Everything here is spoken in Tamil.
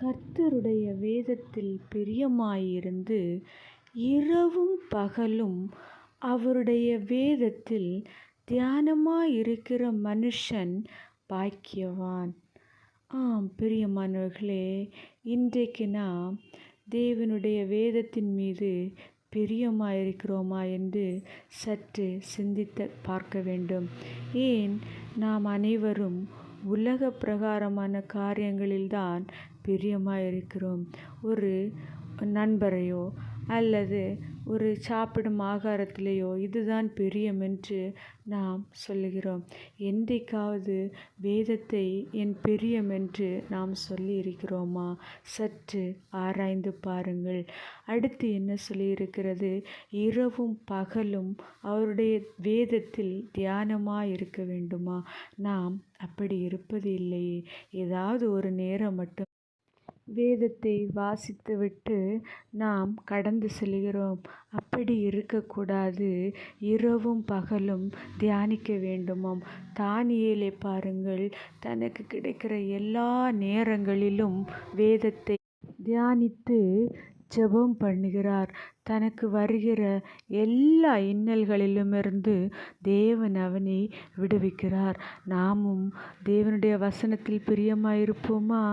கர்த்தருடைய வேதத்தில் பிரியமாயிருந்து இரவும் பகலும் அவருடைய வேதத்தில் தியானமாயிருக்கிற மனுஷன் பாக்கியவான். பிரியமானவர்களே, இன்றைக்கு நாம் தேவனுடைய வேதத்தின் மீது பிரியமாயிருக்கிறோமா என்று சற்று சிந்தித்து பார்க்க வேண்டும். ஏன் நாம் அனைவரும் உலக பிரகாரமான காரியங்களில்தான் பிரியமாயிருக்கிறோம். ஒரு நண்பரையோ அல்லது ஒரு சாப்பிடும் ஆகாரத்திலேயோ இதுதான் பிரியம் என்று நாம் சொல்லுகிறோம். என்றைக்காவது வேதத்தை என் பிரியம் என்று நாம் சொல்லி இருக்கிறோமா? சற்று ஆராய்ந்து பாருங்கள். அடுத்து என்ன சொல்லியிருக்கிறது? இரவும் பகலும் அவருடைய வேதத்தில் தியானமாக இருக்க வேண்டுமா? நாம் அப்படி இருப்பது இல்லையே. ஏதாவது ஒரு நேரம் மட்டும் வேதத்தை வாசித்துவிட்டு நாம் கடந்து செல்கிறோம். அப்படி இருக்கக்கூடாது. இரவும் பகலும் தியானிக்க வேண்டுமாம். தானியேலை பாருங்கள், தனக்கு கிடைக்கிற எல்லா நேரங்களிலும் வேதத்தை தியானித்து ஜெபம் பண்ணுகிறார். தனக்கு வருகிற எல்லா இன்னல்களிலுமிருந்து தேவன் அவனை விடுவிக்கிறார். நாமும் தேவனுடைய வசனத்தில் பிரியமாயிருப்போமா?